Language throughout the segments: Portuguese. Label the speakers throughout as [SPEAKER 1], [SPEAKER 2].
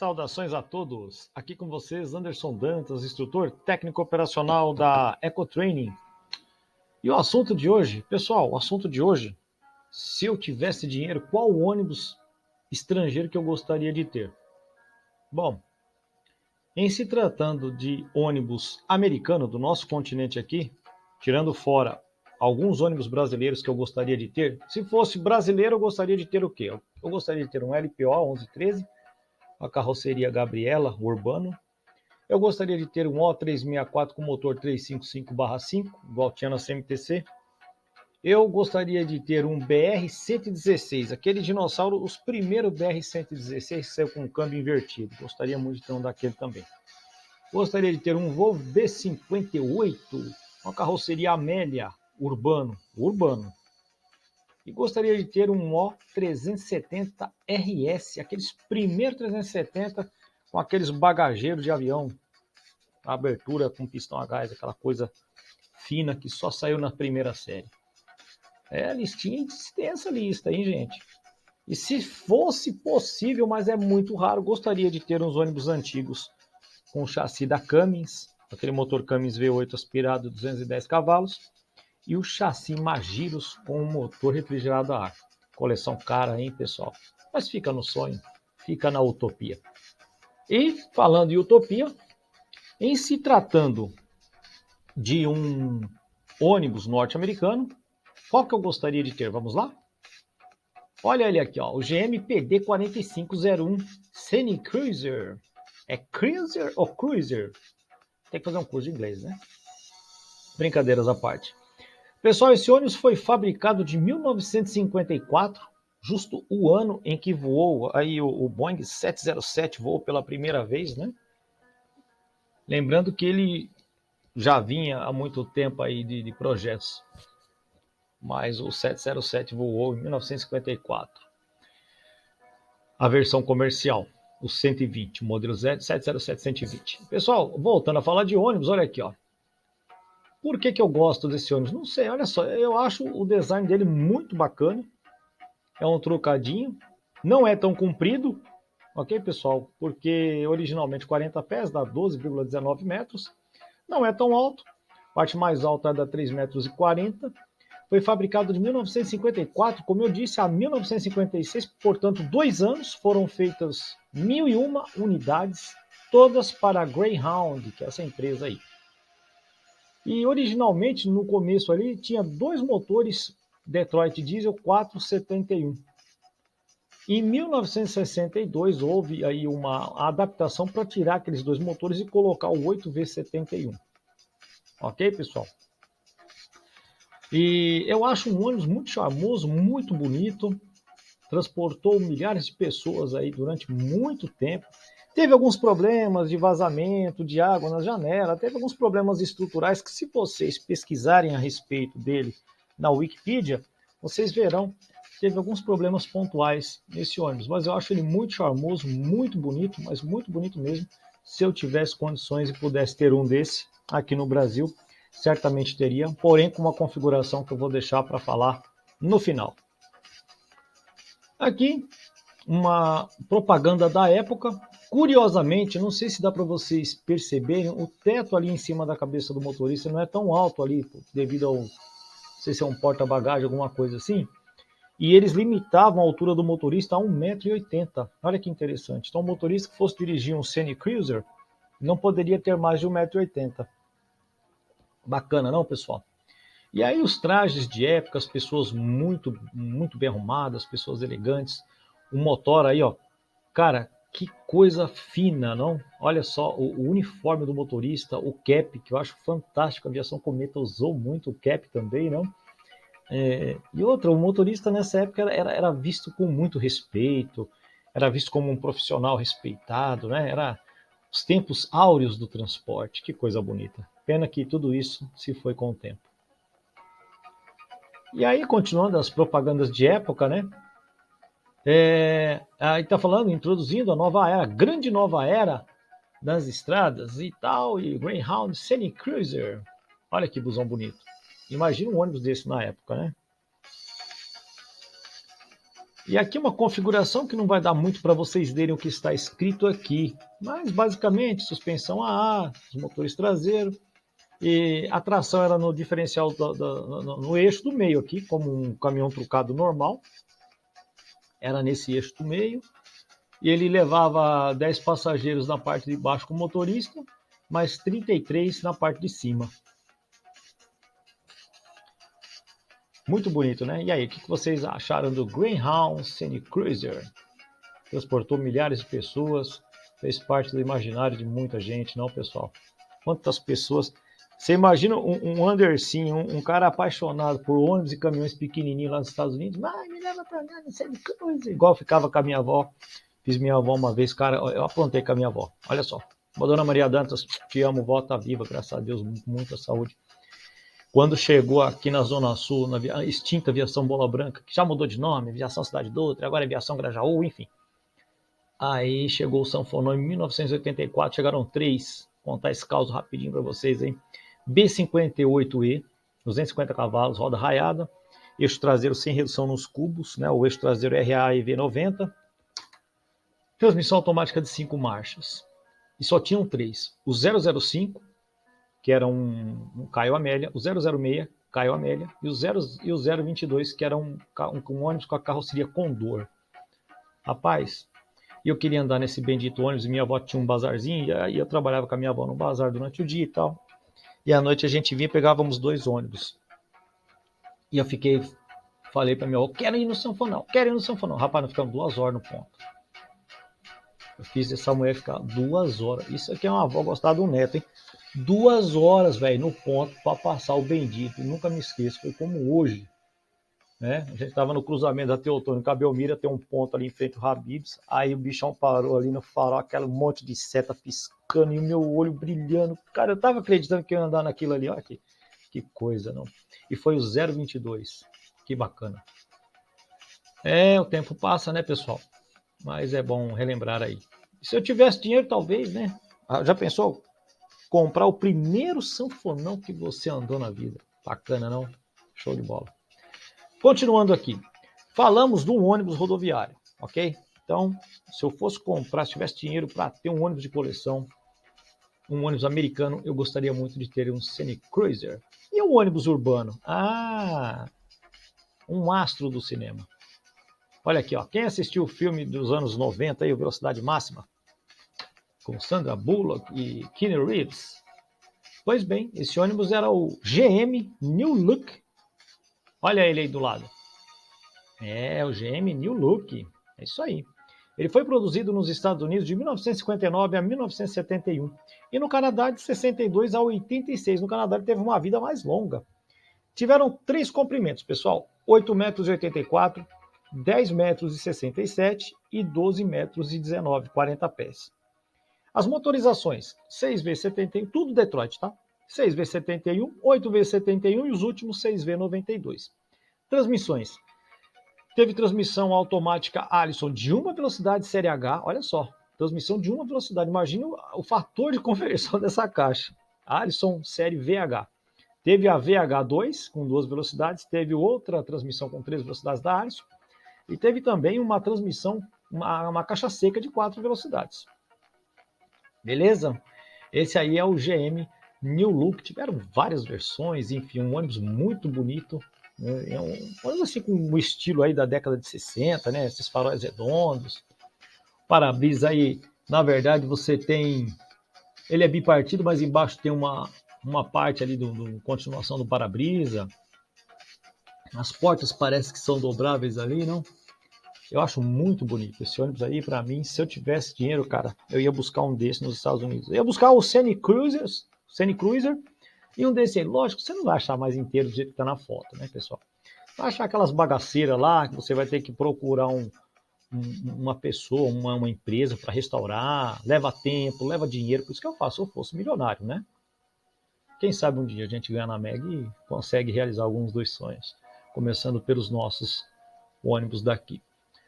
[SPEAKER 1] Saudações a todos, aqui com vocês Anderson Dantas, instrutor técnico operacional da EcoTraining. E o assunto de hoje, pessoal, se eu tivesse dinheiro, qual ônibus estrangeiro que eu gostaria de ter? Bom, em se tratando de ônibus americano do nosso continente aqui, tirando fora alguns ônibus brasileiros que eu gostaria de ter, se fosse brasileiro eu gostaria de ter o quê? Eu gostaria de ter um LPO 1113, a carroceria Gabriela Urbano. Eu gostaria de ter um O364 com motor 355/5, igual tinha na CMTC. Eu gostaria de ter um BR-116, aquele dinossauro, os primeiros BR-116 que saiu com câmbio invertido. Gostaria muito de ter um daquele também. Gostaria de ter um Volvo B58, uma carroceria Amélia Urbano. E gostaria de ter um O370 RS, aqueles primeiros 370 com aqueles bagageiros de avião, abertura com pistão a gás, aquela coisa fina que só saiu na primeira série. É listinha extensa lista, hein, gente? E se fosse possível, mas é muito raro, gostaria de ter uns ônibus antigos com chassi da Cummins, aquele motor Cummins V8 aspirado 210 cavalos, e o chassi Magiros com um motor refrigerado a ar. Coleção cara, hein, pessoal? Mas fica no sonho, fica na utopia. E falando em utopia, em se tratando de um ônibus norte-americano, qual que eu gostaria de ter? Vamos lá? Olha ele aqui, ó, o GM PD 4501 Scenic Cruiser. É Cruiser ou Cruiser? Tem que fazer um curso de inglês, né? Brincadeiras à parte. Pessoal, esse ônibus foi fabricado de 1954, justo o ano em que voou aí o Boeing 707 voou pela primeira vez, né? Lembrando que ele já vinha há muito tempo aí de projetos, mas o 707 voou em 1954. A versão comercial, o 120, o modelo 707-120. Pessoal, voltando a falar de ônibus, olha aqui, ó. Por que eu gosto desse ônibus? Não sei, olha só, eu acho o design dele muito bacana. É um trocadinho, não é tão comprido, ok, pessoal? Porque originalmente 40 pés, dá 12,19 metros. Não é tão alto, a parte mais alta dá 3,40 metros. Foi fabricado de 1954, como eu disse, a 1956, portanto, 2 anos, foram feitas 1.001 unidades, todas para a Greyhound, que é essa empresa aí. E originalmente, no começo ali, tinha 2 motores Detroit Diesel 471. Em 1962 houve aí uma adaptação para tirar aqueles 2 motores e colocar o 8V71. Ok, pessoal? E eu acho um ônibus muito charmoso, muito bonito. Transportou milhares de pessoas aí durante muito tempo. Teve alguns problemas de vazamento de água na janela, teve alguns problemas estruturais que, se vocês pesquisarem a respeito dele na Wikipedia, vocês verão que teve alguns problemas pontuais nesse ônibus. Mas eu acho ele muito charmoso, muito bonito, mas muito bonito mesmo. Se eu tivesse condições e pudesse ter um desse aqui no Brasil, certamente teria, porém com uma configuração que eu vou deixar para falar no final. Aqui, uma propaganda da época. Curiosamente, não sei se dá para vocês perceberem, o teto ali em cima da cabeça do motorista não é tão alto ali, devido ao, não sei se é um porta-bagagem, alguma coisa assim, e eles limitavam a altura do motorista a 1,80 m. Olha que interessante. Então, o motorista que fosse dirigir um Scenic Cruiser não poderia ter mais de 1,80 m. Bacana, não, pessoal? E aí os trajes de época, as pessoas muito, muito bem arrumadas, pessoas elegantes, o motor aí, ó, cara, que coisa fina, não? Olha só, o uniforme do motorista, o cap, que eu acho fantástico, a aviação Cometa usou muito o cap também, não? E outra, o motorista nessa época era visto com muito respeito, era visto como um profissional respeitado, né? Era os tempos áureos do transporte, que coisa bonita. Pena que tudo isso se foi com o tempo. E aí, continuando as propagandas de época, né? Aí tá falando, introduzindo a nova era, a grande nova era das estradas e tal, e Greyhound Scenic Cruiser. Olha que busão bonito. Imagina um ônibus desse na época, né? E aqui uma configuração que não vai dar muito para vocês verem o que está escrito aqui. Mas basicamente, suspensão AA, os motores traseiros. E a tração era no diferencial no eixo do meio aqui, como um caminhão trucado normal. Era nesse eixo do meio. E ele levava 10 passageiros na parte de baixo com o motorista, mais 33 na parte de cima. Muito bonito, né? E aí, o que vocês acharam do Greyhound Scenic Cruiser? Transportou milhares de pessoas, fez parte do imaginário de muita gente, não, pessoal? Quantas pessoas... Você imagina um Anderson, um cara apaixonado por ônibus e caminhões pequenininhos lá nos Estados Unidos? Me leva pra lá, não sei de coisa. Igual ficava com a minha avó. Fiz minha avó uma vez, cara, eu aprontei com a minha avó. Olha só. Dona Maria Dantas, te amo, vó, tá viva, graças a Deus, muita saúde. Quando chegou aqui na Zona Sul, na extinta Aviação Bola Branca, que já mudou de nome, Aviação Cidade Doutra, agora é Aviação Grajaú, enfim. Aí chegou o sanfonão em 1984, chegaram 3, vou contar esse caos rapidinho para vocês, hein? B58E, 250 cavalos, roda raiada, eixo traseiro sem redução nos cubos, né? O eixo traseiro RAEV90, transmissão automática de 5 marchas. E só tinham 3. O 005, que era um Caio Amélia, o 006, Caio Amélia, e o 022, que era um ônibus com a carroceria Condor. Rapaz, eu queria andar nesse bendito ônibus, e minha avó tinha um bazarzinho, e aí eu trabalhava com a minha avó no bazar durante o dia e tal. E à noite a gente vinha e pegávamos 2 ônibus. E eu falei pra minha avó, quero ir no sanfonão. Rapaz, nós ficamos 2 horas no ponto. Eu fiz essa mulher ficar 2 horas. Isso aqui é uma avó gostar do neto, hein? 2 horas, velho, no ponto pra passar o bendito. E nunca me esqueço, foi como hoje. Né? A gente tava no cruzamento da Teotônio com a Belmira, tem um ponto ali em frente ao Habib's. Aí o bichão parou ali no farol, aquele monte de seta piscando e o meu olho brilhando. Cara, eu tava acreditando que eu ia andar naquilo ali. Olha que coisa, não? E foi o 022. Que bacana. O tempo passa, né, pessoal? Mas é bom relembrar aí. Se eu tivesse dinheiro, talvez, né? Já pensou? Comprar o primeiro sanfonão que você andou na vida. Bacana, não? Show de bola. Continuando aqui. Falamos de um ônibus rodoviário, ok? Então, se eu fosse comprar, se tivesse dinheiro para ter um ônibus de coleção, um ônibus americano, eu gostaria muito de ter um Scenic Cruiser. E um ônibus urbano? Um astro do cinema. Olha aqui, ó. Quem assistiu o filme dos anos 90, aí, o Velocidade Máxima, com Sandra Bullock e Keanu Reeves? Pois bem, esse ônibus era o GM New Look. Olha ele aí do lado. O GM New Look. É isso aí. Ele foi produzido nos Estados Unidos de 1959 a 1971 e no Canadá de 62 a 86. No Canadá ele teve uma vida mais longa. Tiveram 3 comprimentos, pessoal. 8 metros e 84, 10 metros e 67 e 12 metros e 19, 40 pés. As motorizações, 6V71, tudo Detroit, tá? 6V71, 8V71 e os últimos 6V92. Transmissões. Teve transmissão automática Allison de 1 velocidade série H, olha só, transmissão de 1 velocidade, imagina o fator de conversão dessa caixa. Allison série VH. Teve a VH2 com 2 velocidades, teve outra transmissão com 3 velocidades da Allison e teve também uma transmissão, uma caixa seca de 4 velocidades. Beleza? Esse aí é o GM New Look, tiveram várias versões, enfim, um ônibus muito bonito. É um ônibus assim com o estilo aí da década de 60, né? Esses faróis redondos. Para-brisa aí, na verdade, você tem... Ele é bipartido, mas embaixo tem uma parte ali do continuação do para-brisa. As portas parece que são dobráveis ali, não? Eu acho muito bonito esse ônibus aí. Para mim, se eu tivesse dinheiro, cara, eu ia buscar um desse nos Estados Unidos. Eu ia buscar o Scenic Cruiser e um desse aí. Lógico, você não vai achar mais inteiro do jeito que tá na foto, né, pessoal? Vai achar aquelas bagaceiras lá que você vai ter que procurar uma pessoa, uma empresa para restaurar. Leva tempo, leva dinheiro. Por isso que eu faço, se eu fosse milionário, né? Quem sabe um dia a gente ganha na Meg e consegue realizar alguns dos sonhos. Começando pelos nossos ônibus daqui.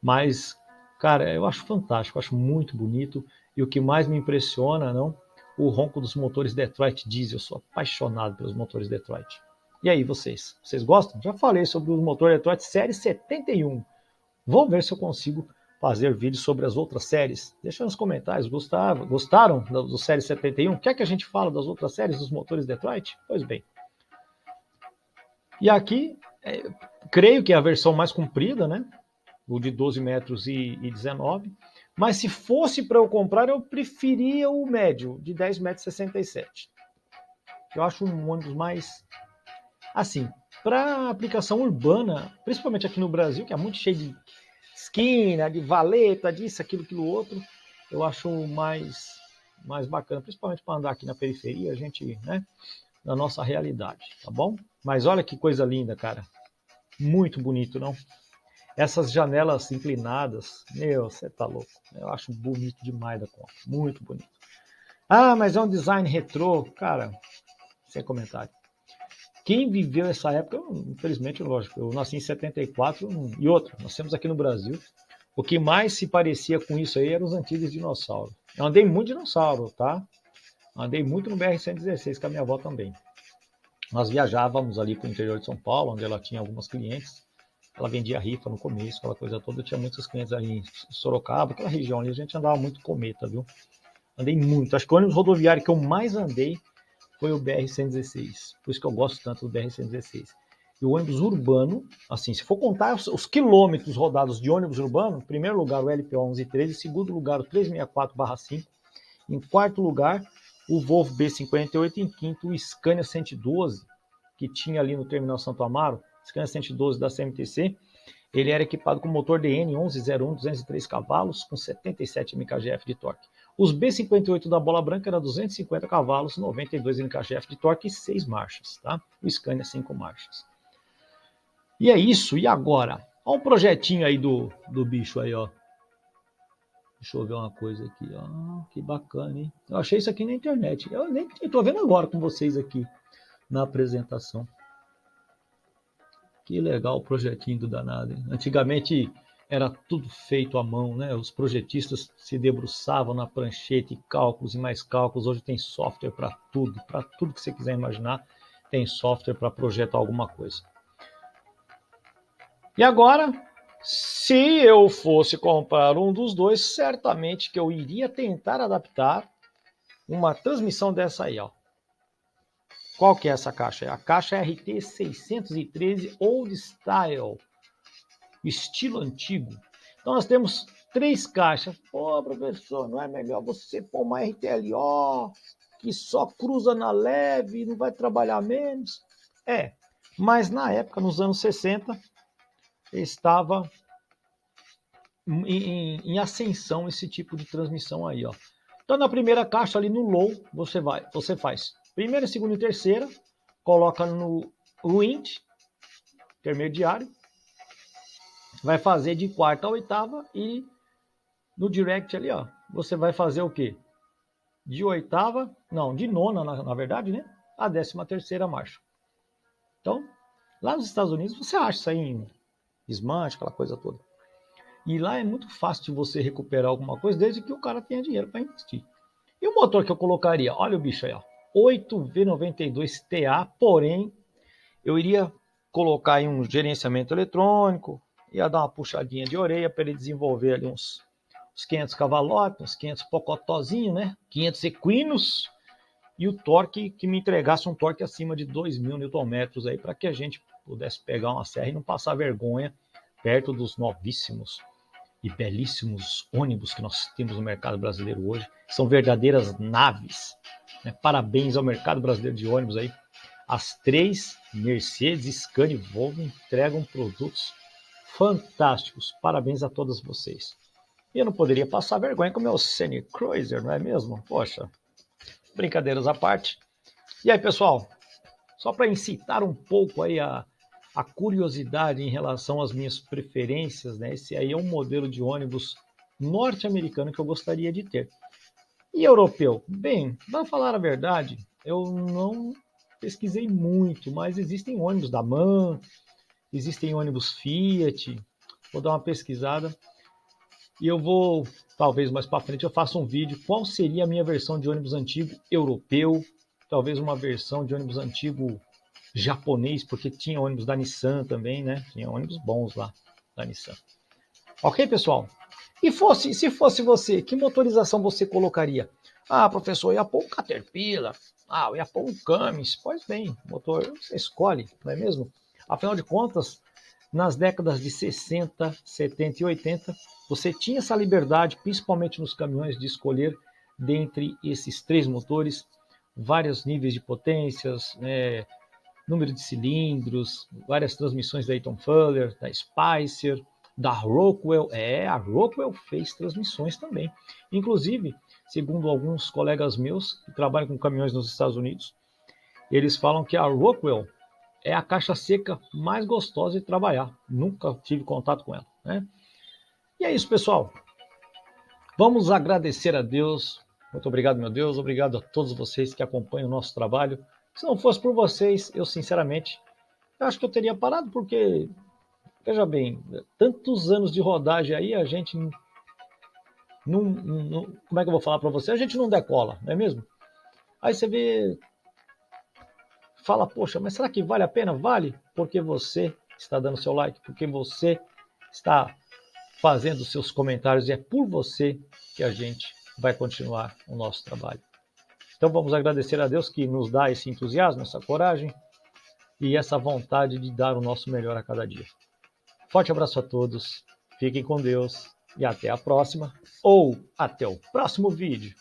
[SPEAKER 1] Mas, cara, eu acho fantástico, eu acho muito bonito. E o que mais me impressiona, não? O ronco dos motores Detroit Diesel. Eu sou apaixonado pelos motores Detroit. E aí, vocês? Vocês gostam? Já falei sobre o motor Detroit Série 71. Vou ver se eu consigo fazer vídeos sobre as outras séries. Deixa nos comentários, gostaram do série 71? Quer que a gente fale das outras séries dos motores Detroit? Pois bem. E aqui, creio que é a versão mais comprida, né? O de 12 metros e 19. Mas se fosse para eu comprar, eu preferia o médio, de 10 metros e 67. Eu acho um ônibus mais... Assim, para aplicação urbana, principalmente aqui no Brasil, que é muito cheio de esquina, de valeta, disso, aquilo outro, eu acho mais bacana, principalmente para andar aqui na periferia, a gente, né, na nossa realidade, tá bom? Mas olha que coisa linda, cara. Muito bonito, não? Essas janelas inclinadas, meu, você tá louco. Eu acho bonito demais da conta, muito bonito. Ah, mas é um design retrô, cara, sem comentário. Quem viveu essa época, infelizmente, lógico, eu nasci em 74 e outra, nós temos aqui no Brasil, o que mais se parecia com isso aí eram os antigos dinossauros. Eu andei muito dinossauro, tá? Andei muito no BR-116 com a minha avó também. Nós viajávamos ali para o interior de São Paulo, onde ela tinha algumas clientes. Ela vendia rifa no começo, aquela coisa toda. Eu tinha muitos clientes ali em Sorocaba, aquela região ali, a gente andava muito cometa, viu? Andei muito. Acho que o ônibus rodoviário que eu mais andei foi o BR-116. Por isso que eu gosto tanto do BR-116. E o ônibus urbano, assim, se for contar os quilômetros rodados de ônibus urbano, em primeiro lugar o LPO 1113, em segundo lugar o 364/5, em quarto lugar o Volvo B58, em quinto o Scania 112, que tinha ali no terminal Santo Amaro, Scania 112 da CMTC. Ele era equipado com motor DN 1101, 203 cavalos, com 77 mkgf de torque. Os B58 da Bola Branca era 250 cavalos, 92 mkgf de torque e 6 marchas, tá? O Scania 5 marchas. E é isso, e agora? Olha um projetinho aí do bicho aí, ó. Deixa eu ver uma coisa aqui, ó. Que bacana, hein? Eu achei isso aqui na internet. Eu nem tô vendo agora com vocês aqui na apresentação. Que legal o projetinho do danado, hein? Antigamente era tudo feito à mão, né? Os projetistas se debruçavam na prancheta e cálculos e mais cálculos. Hoje tem software para tudo que você quiser imaginar, tem software para projetar alguma coisa. E agora, se eu fosse comprar um dos dois, certamente que eu iria tentar adaptar uma transmissão dessa aí, ó. Qual que é essa caixa? A caixa RT 613 Old Style, estilo antigo. Então nós temos 3 caixas. Pô, professor, não é melhor você pôr uma RTLO que só cruza na leve, não vai trabalhar menos? É, mas na época, nos anos 60, estava em ascensão esse tipo de transmissão aí, ó. Então na primeira caixa ali no low, você faz primeira, segunda e terceira, coloca no wind intermediário, vai fazer de quarta a oitava e no direct ali, ó, você vai fazer o quê? De oitava, não, de nona na verdade, né? A 13ª marcha. Então, lá nos Estados Unidos você acha isso aí em Smart, aquela coisa toda. E lá é muito fácil de você recuperar alguma coisa, desde que o cara tenha dinheiro para investir. E o motor que eu colocaria? Olha o bicho aí, ó. 8V92TA, porém, eu iria colocar aí um gerenciamento eletrônico, ia dar uma puxadinha de orelha para ele desenvolver ali uns 500 cavalotes, uns 500 pocotózinho, né? 500 equinos, e o torque que me entregasse um torque acima de 2.000 Nm aí, para que a gente pudesse pegar uma serra e não passar vergonha perto dos novíssimos e belíssimos ônibus que nós temos no mercado brasileiro hoje. São verdadeiras naves, né? Parabéns ao mercado brasileiro de ônibus aí. As 3 Mercedes, Scania e Volvo entregam produtos fantásticos. Parabéns a todos vocês. E eu não poderia passar vergonha com o meu Scenic Cruiser, não é mesmo? Poxa, brincadeiras à parte. E aí, pessoal, só para incitar um pouco aí a curiosidade em relação às minhas preferências, né? Esse aí é um modelo de ônibus norte-americano que eu gostaria de ter. E europeu? Bem, para falar a verdade, eu não pesquisei muito, mas existem ônibus da MAN, existem ônibus Fiat, vou dar uma pesquisada e eu vou, talvez mais para frente eu faça um vídeo, qual seria a minha versão de ônibus antigo europeu, talvez uma versão de ônibus antigo japonês, porque tinha ônibus da Nissan também, né? Tinha ônibus bons lá da Nissan. Ok, pessoal? E se fosse você, que motorização você colocaria? Ah, professor, eu ia pôr um Caterpillar. Ah, eu ia pôr um Cummins. Pois bem, motor você escolhe, não é mesmo? Afinal de contas, nas décadas de 60, 70 e 80, você tinha essa liberdade, principalmente nos caminhões, de escolher dentre esses três motores vários níveis de potências, né, número de cilindros, várias transmissões da Eaton Fuller, da Spicer, da Rockwell. A Rockwell fez transmissões também. Inclusive, segundo alguns colegas meus que trabalham com caminhões nos Estados Unidos, eles falam que a Rockwell é a caixa seca mais gostosa de trabalhar. Nunca tive contato com ela, né? E é isso, pessoal. Vamos agradecer a Deus. Muito obrigado, meu Deus. Obrigado a todos vocês que acompanham o nosso trabalho. Se não fosse por vocês, eu sinceramente, eu acho que eu teria parado, porque, veja bem, tantos anos de rodagem aí, a gente não como é que eu vou falar para você? A gente não decola, não é mesmo? Aí você vê, fala, poxa, mas será que vale a pena? Vale, porque você está dando seu like, porque você está fazendo seus comentários, e é por você que a gente vai continuar o nosso trabalho. Então vamos agradecer a Deus que nos dá esse entusiasmo, essa coragem e essa vontade de dar o nosso melhor a cada dia. Forte abraço a todos, fiquem com Deus e até a próxima, ou até o próximo vídeo.